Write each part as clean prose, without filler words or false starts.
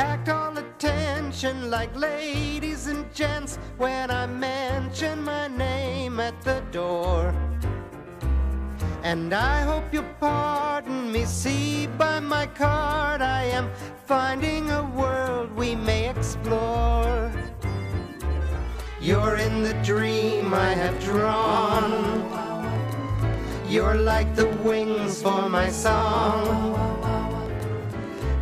act all attention like ladies and gents when I mention my name at the door. And I hope you'll pardon me, see by my card I am finding a world we may explore. You're in the dream I have drawn. You're like the wings for my song.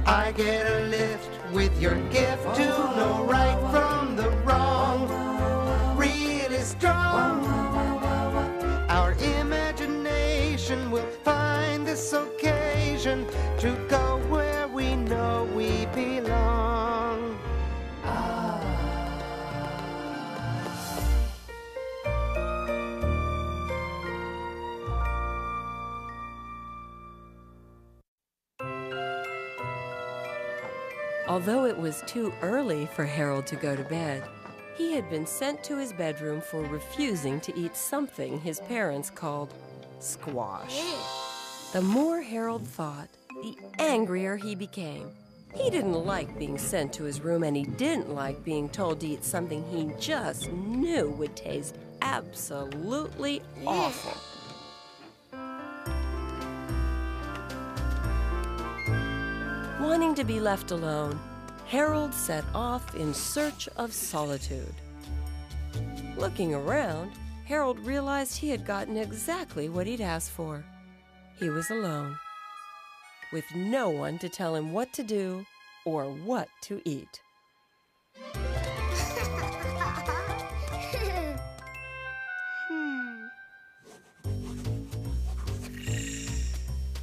I get a lift with your gift to know right from the wrong. Really strong. Our imagination will find this occasion to go where we know we belong. Although it was too early for Harold to go to bed, he had been sent to his bedroom for refusing to eat something his parents called squash. The more Harold thought, the angrier he became. He didn't like being sent to his room, and he didn't like being told to eat something he just knew would taste absolutely awful. Wanting to be left alone, Harold set off in search of solitude. Looking around, Harold realized he had gotten exactly what he'd asked for. He was alone, with no one to tell him what to do or what to eat.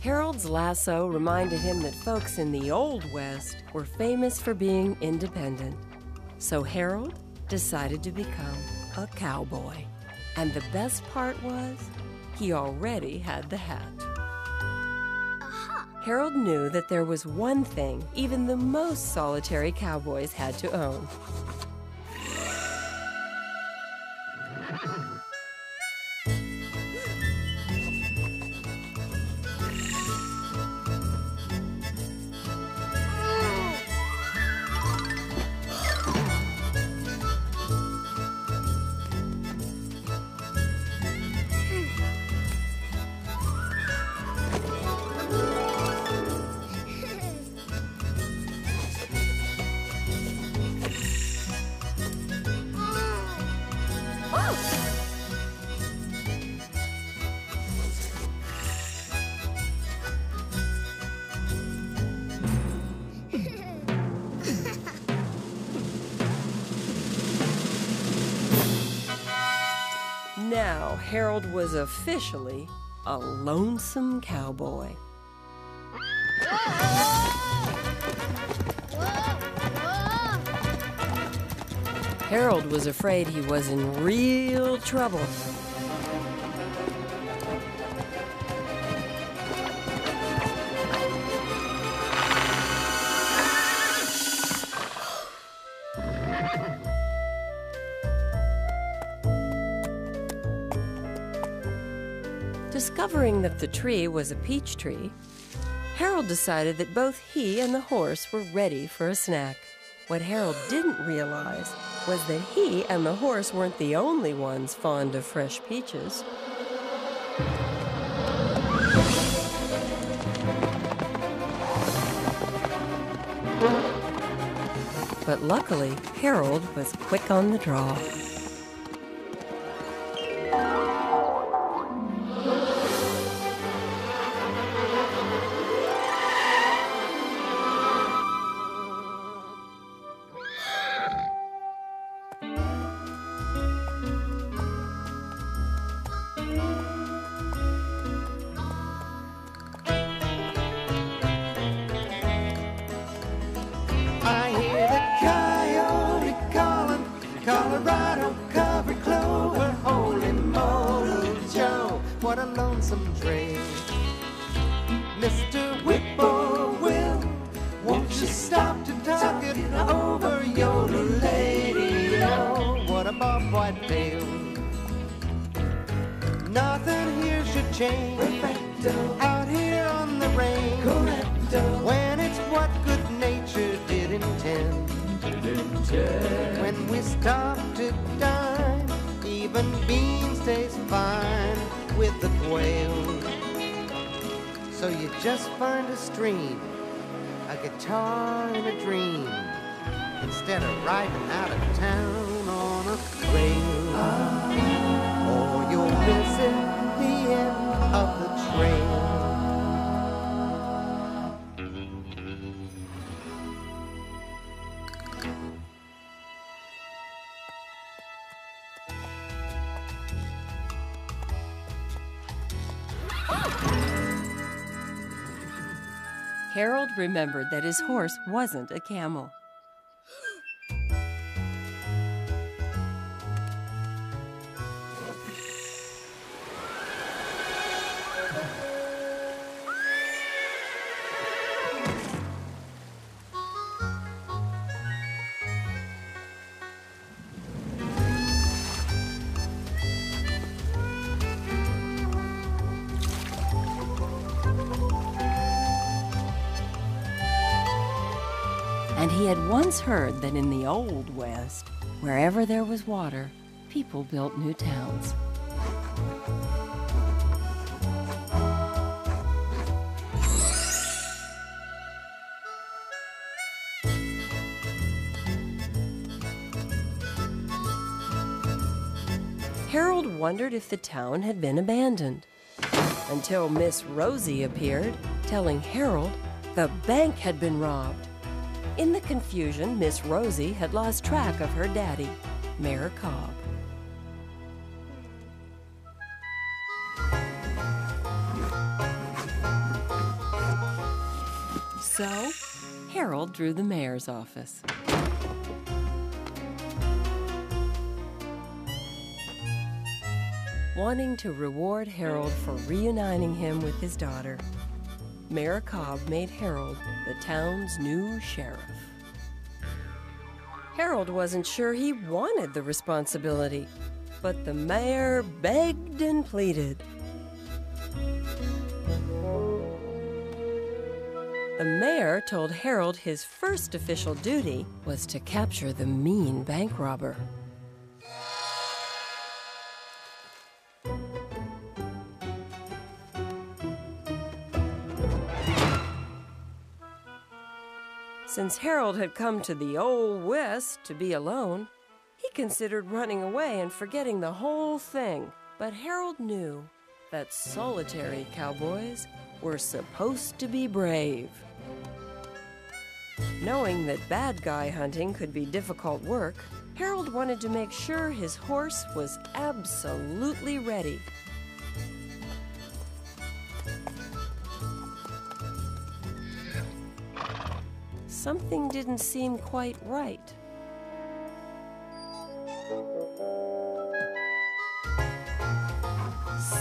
Harold's lasso reminded him that folks in the Old West were famous for being independent. So Harold decided to become a cowboy. And the best part was, he already had the hat. Harold knew that there was one thing even the most solitary cowboys had to own. Now, Harold was officially a lonesome cowboy. Harold was afraid he was in real trouble. Discovering that the tree was a peach tree, Harold decided that both he and the horse were ready for a snack. What Harold didn't realize was that he and the horse weren't the only ones fond of fresh peaches. But luckily, Harold was quick on the draw. I hear the coyote calling, Colorado covered clover, holy moly, Joe, what a lonesome trail. Mr. Whippoorwill, won't you stop to talk it over, yodel lady, oh, what a bobwhite tail. Nothing here should change, out here on the range, when it's what good nature did intend. Just find a stream, a guitar in a dream, instead of riding out of town on a trail. Or you'll miss it, the end of the trail. Harold remembered that his horse wasn't a camel. And he had once heard that in the Old West, wherever there was water, people built new towns. Harold wondered if the town had been abandoned, until Miss Rosie appeared, telling Harold the bank had been robbed. In the confusion, Miss Rosie had lost track of her daddy, Mayor Cobb. So, Harold drew the mayor's office. Wanting to reward Harold for reuniting him with his daughter, Mayor Cobb made Harold the town's new sheriff. Harold wasn't sure he wanted the responsibility, but the mayor begged and pleaded. The mayor told Harold his first official duty was to capture the mean bank robber. Since Harold had come to the Old West to be alone, he considered running away and forgetting the whole thing. But Harold knew that solitary cowboys were supposed to be brave. Knowing that bad guy hunting could be difficult work, Harold wanted to make sure his horse was absolutely ready. Something didn't seem quite right.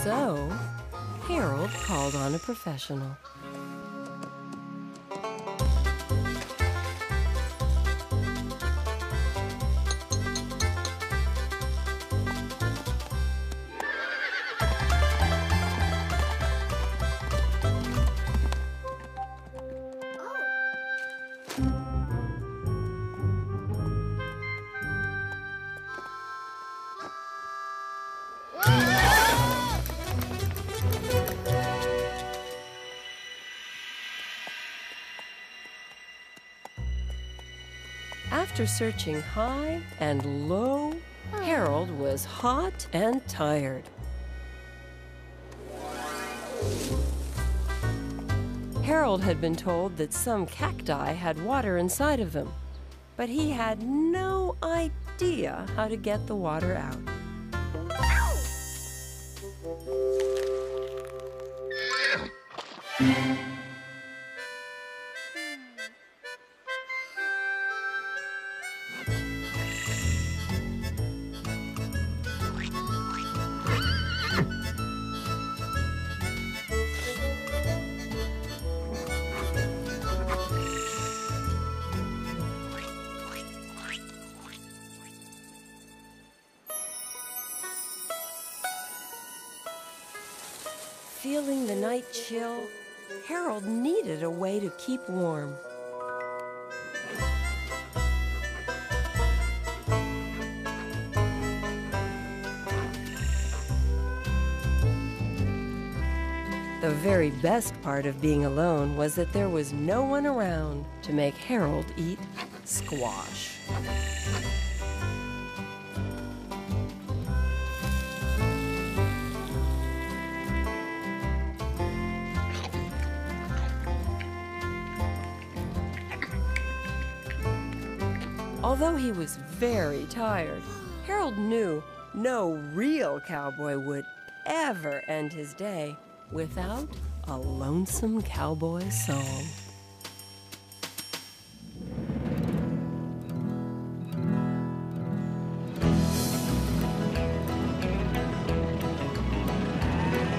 So, Harold called on a professional. After searching high and low, Harold was hot and tired. Harold had been told that some cacti had water inside of them, but he had no idea how to get the water out. Feeling the night chill, Harold needed a way to keep warm. The very best part of being alone was that there was no one around to make Harold eat squash. Although he was very tired, Harold knew no real cowboy would ever end his day without a lonesome cowboy song.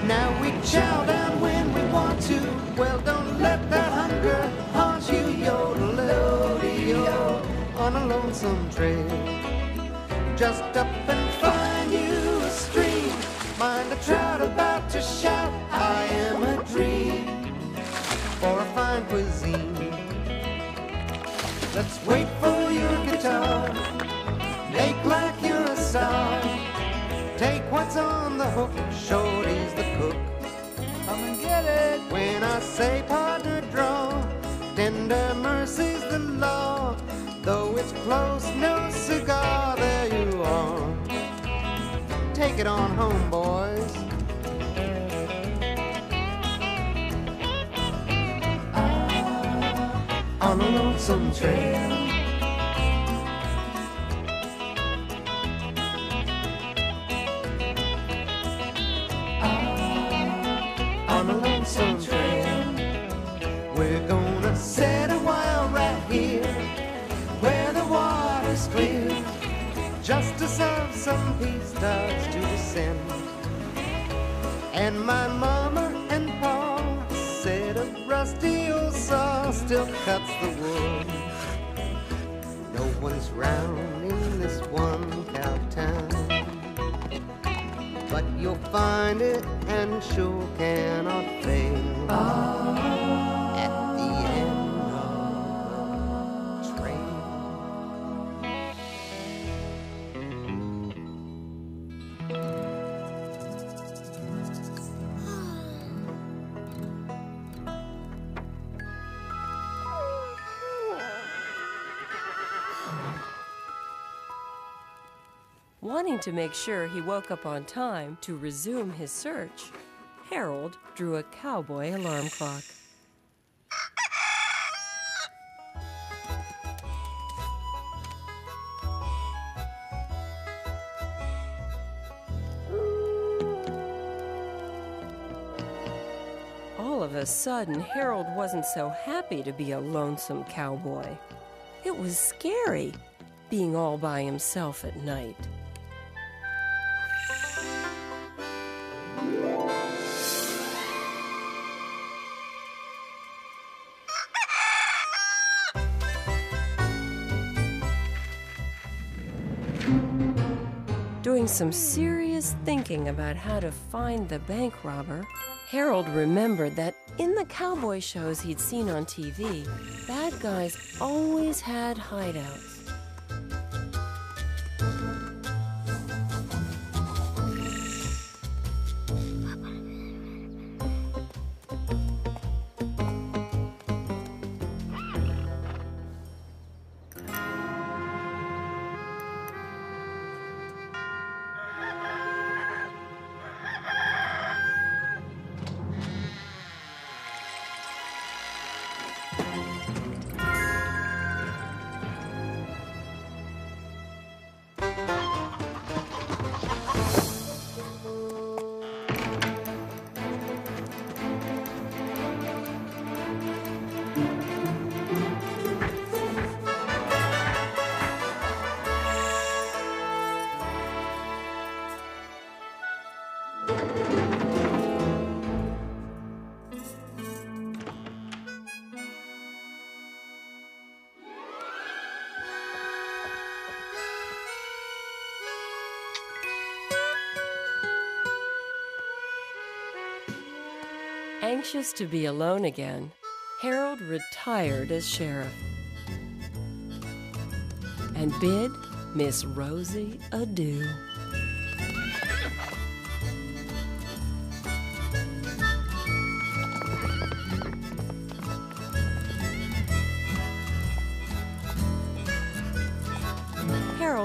Now we chow down when we want to. Well, don't let that hunger haunt you. Yodel-o-dee-o on a lonesome trail. Just up and find you a stream. Mind a trout about to shout, I am a dream. For a fine cuisine. Let's wait for your guitar. Make like you're a star. Take what's on the hook, Shorty's the cook. Come and get it. When I say partner draw, tender mercy's the law. Though it's close, no cigar, there you are. Take it on home, boys. On a lonesome trail. On a lonesome trail. We're gonna set a while right here where the water's clear. Justice of some peace starts to descend. And my mama and pa said a rusty old saw still cuts the wood. No one's round in this one cow town, but you'll find it and sure cannot fail at the end of the trail. Wanting to make sure he woke up on time to resume his search, Harold drew a cowboy alarm clock. All of a sudden, Harold wasn't so happy to be a lonesome cowboy. It was scary, being all by himself at night. Doing some serious thinking about how to find the bank robber, Harold remembered that in the cowboy shows he'd seen on TV, bad guys always had hideouts. Anxious to be alone again, Harold retired as sheriff and bid Miss Rosie adieu.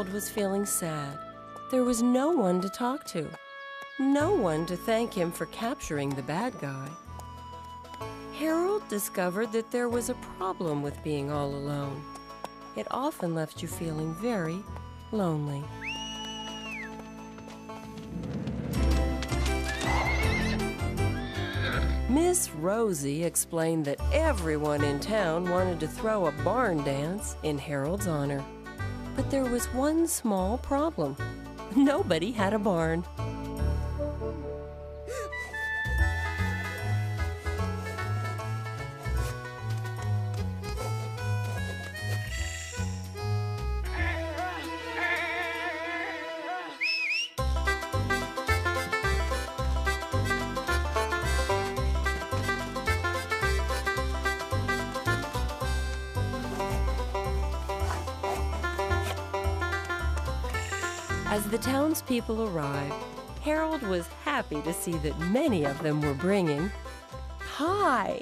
Harold was feeling sad. There was no one to talk to, no one to thank him for capturing the bad guy. Harold discovered that there was a problem with being all alone. It often left you feeling very lonely. Miss Rosie explained that everyone in town wanted to throw a barn dance in Harold's honor. But there was one small problem. Nobody had a barn. As the townspeople arrived, Harold was happy to see that many of them were bringing pie.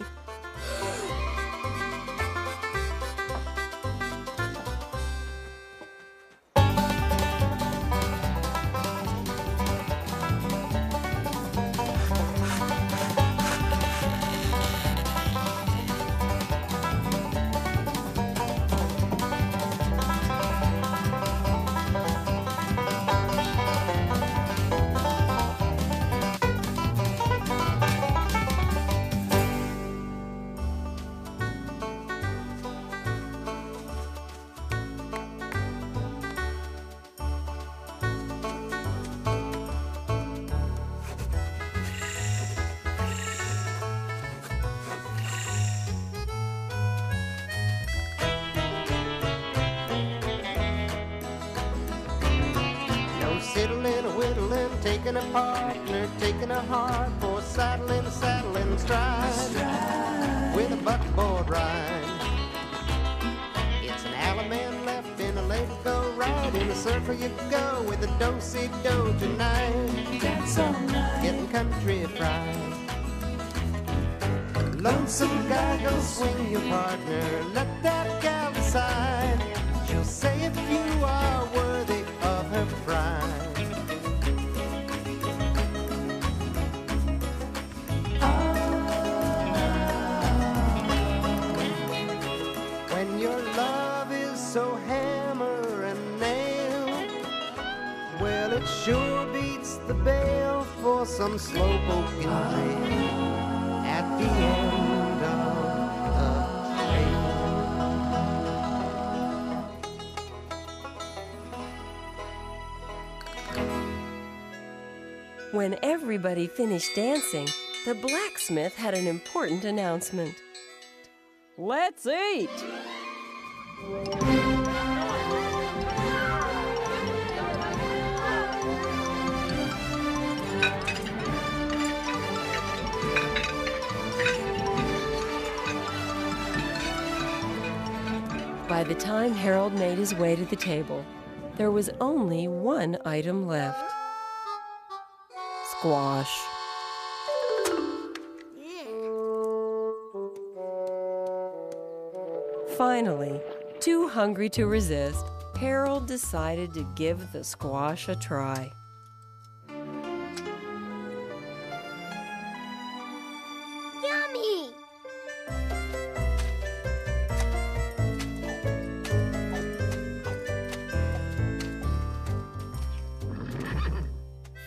Fiddling, whittling, taking a partner, taking a heart for saddling, saddling stride with a buckboard ride. It's an Allemande left in a lady go right in the circle you go with a do-si-do tonight. That's all right. Getting country fried. Lonesome guy, go swing your partner, let that gal decide. She'll say if you are worthy of her pride. When your love is so hammer and nail, well, it sure beats the bell for some slow-poking thrill at the end of the trail. When everybody finished dancing, the blacksmith had an important announcement. Let's eat! By the time Harold made his way to the table, there was only one item left. Squash. Finally, too hungry to resist, Harold decided to give the squash a try. Yummy!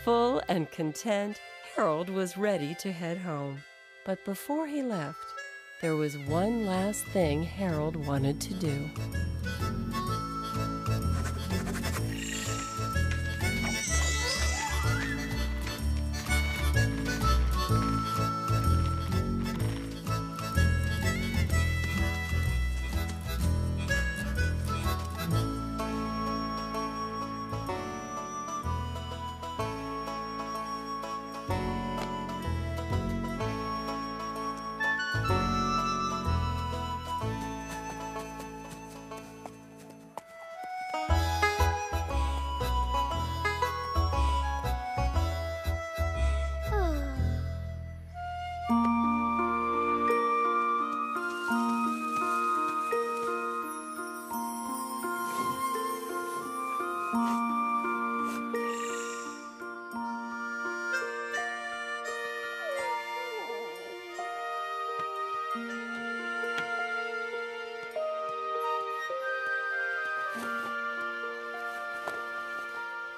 Full and content, Harold was ready to head home. But before he left, there was one last thing Harold wanted to do.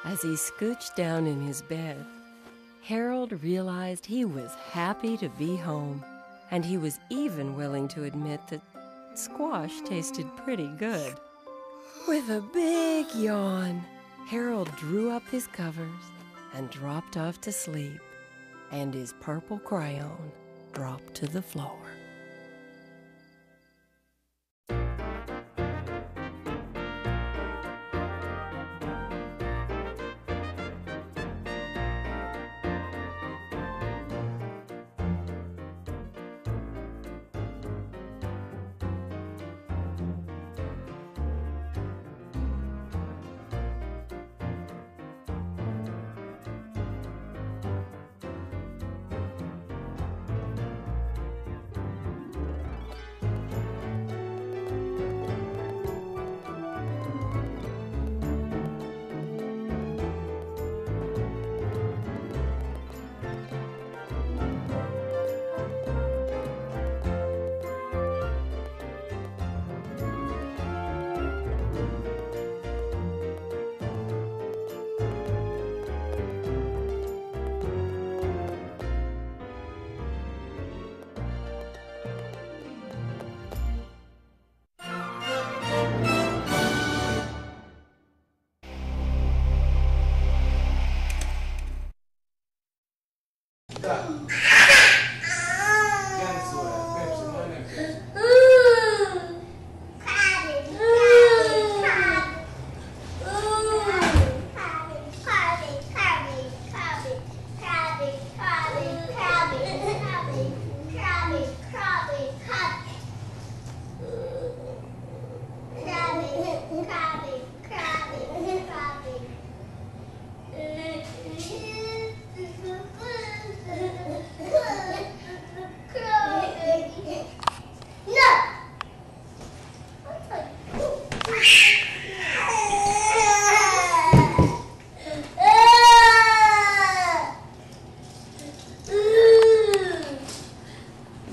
As he scooched down in his bed, Harold realized he was happy to be home, and he was even willing to admit that squash tasted pretty good. With a big yawn, Harold drew up his covers and dropped off to sleep, and his purple crayon dropped to the floor.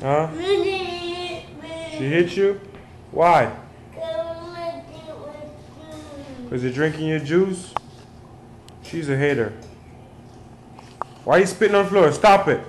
Huh? She hit you? Why? Because you're drinking your juice? She's a hater. Why are you spitting on the floor? Stop it.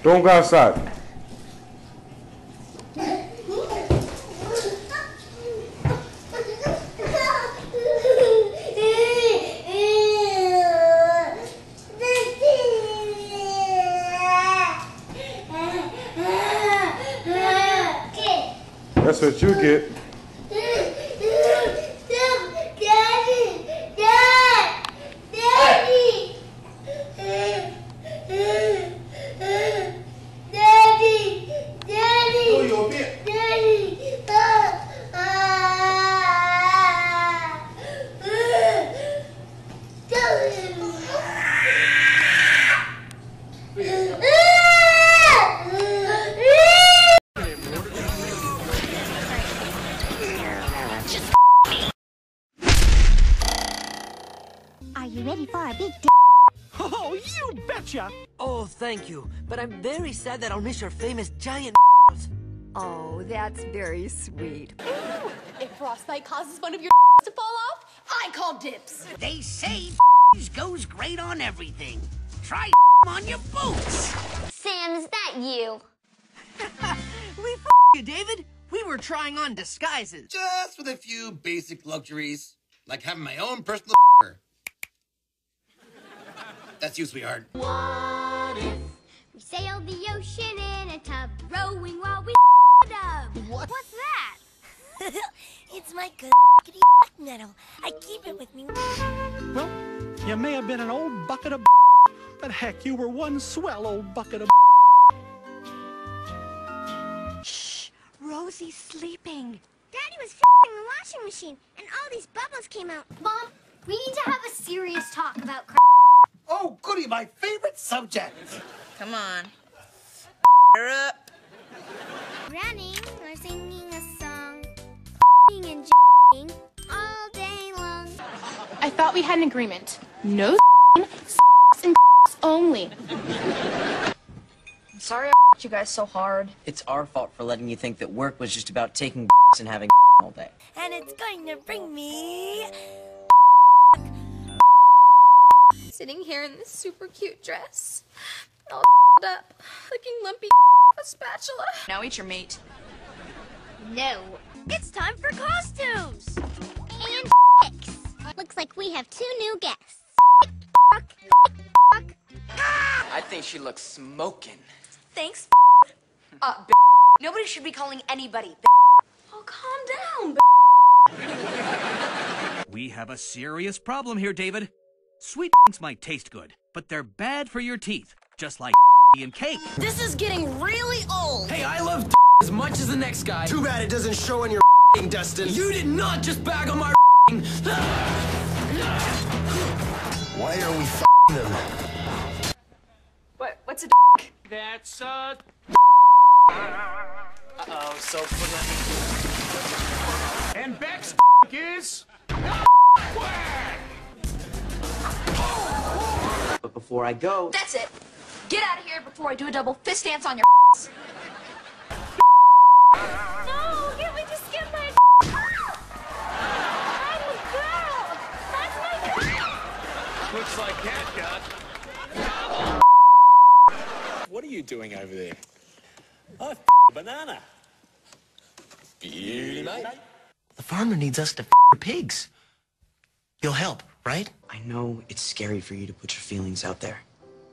Don't go outside. That's what you get. Are you ready for a big Oh, you betcha! Oh, thank you. But I'm very sad that I'll miss your famous giant. Oh, that's very sweet. If frostbite causes one of your to fall off, I call dibs. They say goes great on everything. Try on your boots. Sam, is that you? We you, David. We were trying on disguises. Just with a few basic luxuries, like having my own personal That's you, sweetheart. What if we sailed the ocean in a tub, rowing while we up? What? What's that? It's my good medal. I keep it with me. Well, you may have been an old bucket of but heck, you were one swell old bucket of Shh, Rosie's sleeping. Daddy was f***ing the washing machine, and all these bubbles came out. Mom, we need to have a serious talk about Oh, goody, my favorite subject. Come on. Up. running or singing a song, and all day long. I thought we had an agreement. No and only. Sorry I you guys so hard. It's our fault for letting you think that work was just about taking and having all day. And it's going to bring me Sitting here in this super cute dress, all up, looking lumpy a spatula. Now eat your meat. No. It's time for costumes! And looks like we have 2 new guests. I think she looks smoking. Thanks. Nobody should be calling anybody. Oh, calm down. We have a serious problem here, David. Sweet might taste good, but they're bad for your teeth, just like and cake. This is getting really old. Hey, I love as much as the next guy. Too bad it doesn't show in your Dustin. You did not just bag on my Why are we them? What's a That's Uh-oh, so for that. and Beck's is But before I go, That's it. Get out of here before I do a double fist dance on your No, can't we just get my I'm a girl. That's my girl. looks like catgut. What are you doing over there? Oh, banana. Beauty, mate. The farmer needs us to pigs. You'll help, right? I know it's scary for you to put your feelings out there,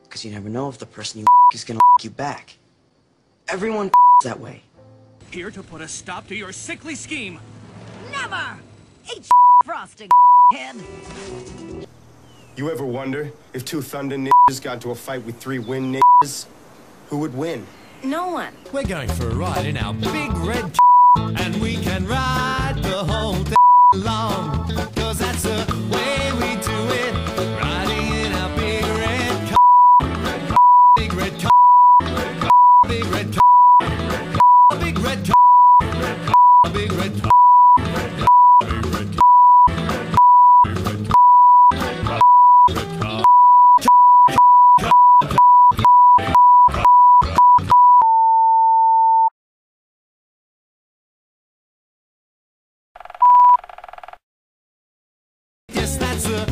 because you never know if the person you is gonna you back. Everyone that way. Here to put a stop to your sickly scheme. Never. Eat frosting, head. You ever wonder if 2 thunder niggas got into a fight with 3 wind niggas? Who would win? No one. We're going for a ride in our big red and we can ride the whole day long, cause that's the way we do it, riding in our big red car, big red car, big red car, big red car, big red car, big red car. Yes, that's the